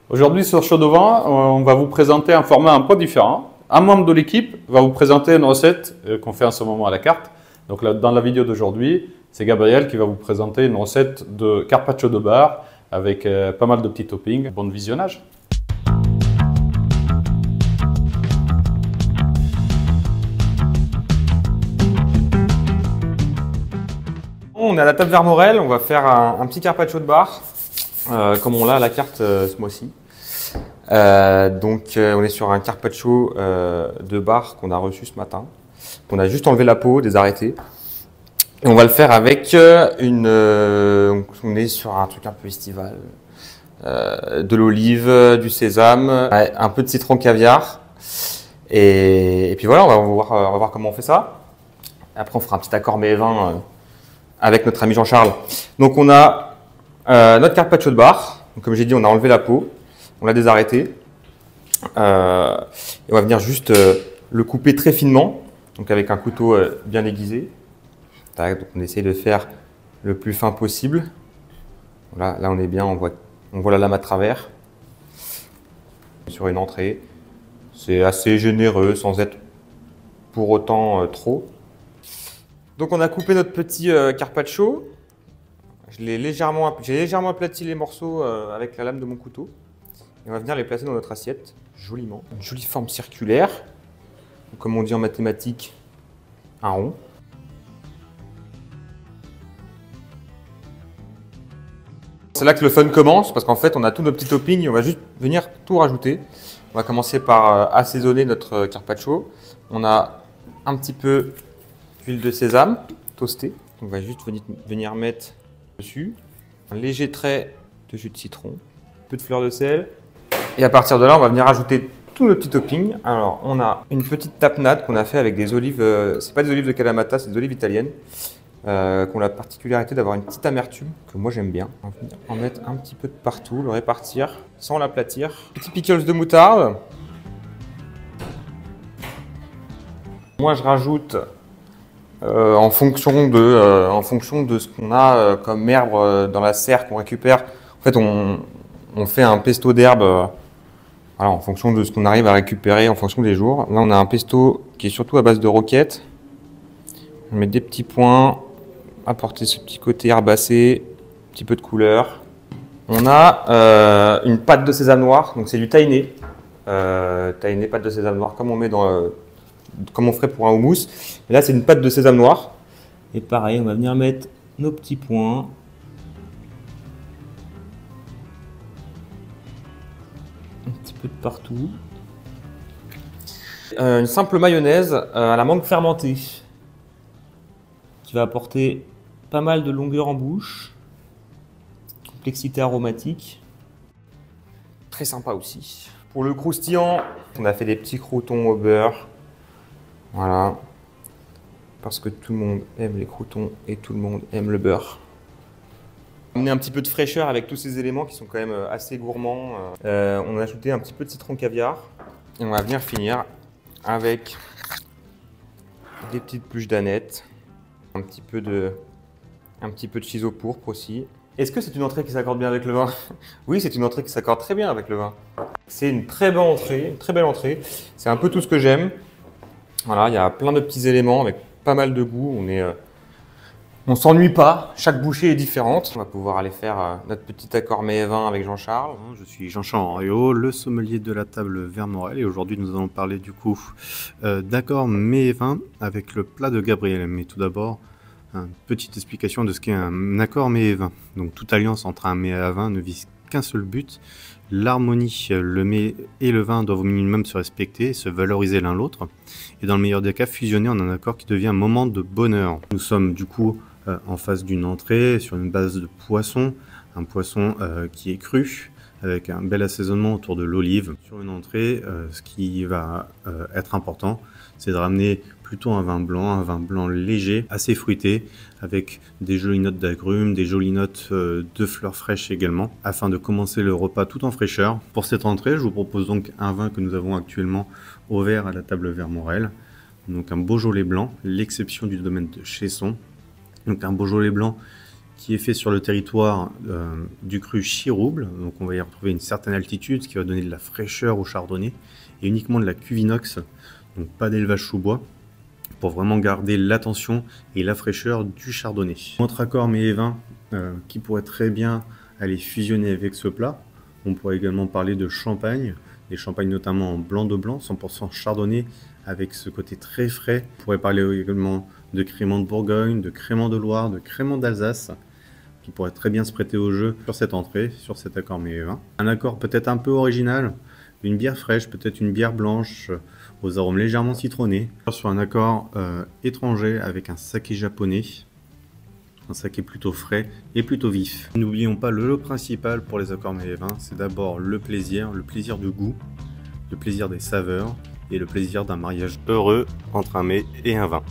Aujourd'hui sur Chaud au Vent, on va vous présenter un format un peu différent. Un membre de l'équipe va vous présenter une recette qu'on fait en ce moment à la carte. Donc là, dans la vidéo d'aujourd'hui, c'est Gabriel qui va vous présenter une recette de carpaccio de bar avec pas mal de petits toppings. Bon visionnage. On est à la table Vermorel, on va faire un petit carpaccio de bar, comme on l'a à la carte ce mois-ci. On est sur un carpaccio de bar qu'on a reçu ce matin. On a juste enlevé la peau, des arrêtés. Et on va le faire avec on est sur un truc un peu estival. De l'olive, du sésame, un peu de citron caviar. Et puis voilà, on va voir comment on fait ça. Après, on fera un petit accord mets et vin avec notre ami Jean-Charles. Donc on a notre carpaccio de bar. Donc, comme j'ai dit, on a enlevé la peau, on l'a désarrêté. Et on va venir juste le couper très finement, donc avec un couteau bien aiguisé. Tac, donc on essaye de faire le plus fin possible. Voilà, là on est bien, on voit la lame à travers. Sur une entrée, c'est assez généreux sans être pour autant trop. Donc on a coupé notre petit carpaccio. J'ai légèrement aplati les morceaux avec la lame de mon couteau. Et on va venir les placer dans notre assiette, joliment. Une jolie forme circulaire, ou comme on dit en mathématiques, un rond. C'est là que le fun commence, parce qu'en fait on a tous nos petits toppings et on va juste venir tout rajouter. On va commencer par assaisonner notre carpaccio. On a un petit peu d'huile de sésame toastée. On va juste venir mettre dessus un léger trait de jus de citron, un peu de fleur de sel. Et à partir de là, on va venir ajouter tous nos petits toppings. Alors, on a une petite tapenade qu'on a fait avec des olives. C'est pas des olives de Kalamata, c'est des olives italiennes. Qui ont la particularité d'avoir une petite amertume que moi j'aime bien. On va venir en mettre un petit peu de partout, le répartir sans l'aplatir. Petit pickles de moutarde. Moi, je rajoute en fonction de ce qu'on a comme herbe dans la serre qu'on récupère. En fait, on fait un pesto d'herbe voilà, en fonction de ce qu'on arrive à récupérer, en fonction des jours. Là, on a un pesto qui est surtout à base de roquette. On met des petits points, apporter ce petit côté herbacé, un petit peu de couleur. On a une pâte de sésame noir, donc c'est du tahini. Tahini, pâte de sésame noir, comme on met comme on ferait pour un houmous. Et là, c'est une pâte de sésame noir. Et pareil, on va venir mettre nos petits points. Un petit peu de partout. Une simple mayonnaise à la menthe fermentée, qui va apporter pas mal de longueur en bouche, complexité aromatique. Très sympa aussi. Pour le croustillant, on a fait des petits croûtons au beurre. Voilà, parce que tout le monde aime les croûtons et tout le monde aime le beurre. On a un petit peu de fraîcheur avec tous ces éléments qui sont quand même assez gourmands. On a ajouté un petit peu de citron caviar et on va venir finir avec des petites pluches d'aneth, un petit peu de chiso pourpre aussi. Est-ce que c'est une entrée qui s'accorde bien avec le vin? Oui, c'est une entrée qui s'accorde très bien avec le vin. C'est une très belle entrée. C'est un peu tout ce que j'aime. Voilà, il y a plein de petits éléments avec pas mal de goût. On s'ennuie pas, chaque bouchée est différente. On va pouvoir aller faire notre petit accord mets et vin avec Jean-Charles. Je suis Jean-Charles Henriot, le sommelier de la table Vermorel, et aujourd'hui nous allons parler du coup d'accord mets et vin avec le plat de Gabriel. Mais tout d'abord, une petite explication de ce qu'est un accord mets et vin. Donc toute alliance entre un mets et un vin ne vise qu'un seul but, l'harmonie. Le mets et le vin doivent au minimum se respecter, se valoriser l'un l'autre, et dans le meilleur des cas fusionner en un accord qui devient un moment de bonheur. Nous sommes du coup en face d'une entrée sur une base de poisson, un poisson qui est cru, avec un bel assaisonnement autour de l'olive. Sur une entrée, ce qui va être important, c'est de ramener plutôt un vin blanc léger, assez fruité, avec des jolies notes d'agrumes, des jolies notes de fleurs fraîches également, afin de commencer le repas tout en fraîcheur. Pour cette entrée, je vous propose donc un vin que nous avons actuellement au vert à la table Vermorel, donc un Beaujolais blanc, l'exception du domaine de Chesson. Donc un Beaujolais blanc qui est fait sur le territoire du cru Chirouble. Donc on va y retrouver une certaine altitude, ce qui va donner de la fraîcheur au chardonnay, et uniquement de la cuve inox, donc pas d'élevage sous bois, pour vraiment garder l'attention et la fraîcheur du chardonnay. Autre accord mets et vin qui pourrait très bien aller fusionner avec ce plat. On pourrait également parler de champagne, des champagnes notamment en blanc de blanc, 100% chardonnay, avec ce côté très frais. On pourrait parler également de crémant de Bourgogne, de crémant de Loire, de crémant d'Alsace, qui pourrait très bien se prêter au jeu sur cette entrée, sur cet accord mets et vin. Un accord peut-être un peu original, une bière fraîche, peut-être une bière blanche, aux arômes légèrement citronnés, sur un accord étranger avec un saké japonais, un saké plutôt frais et plutôt vif. N'oublions pas le lot principal pour les accords mets et vins, c'est d'abord le plaisir du goût, le plaisir des saveurs et le plaisir d'un mariage heureux entre un mets et un vin.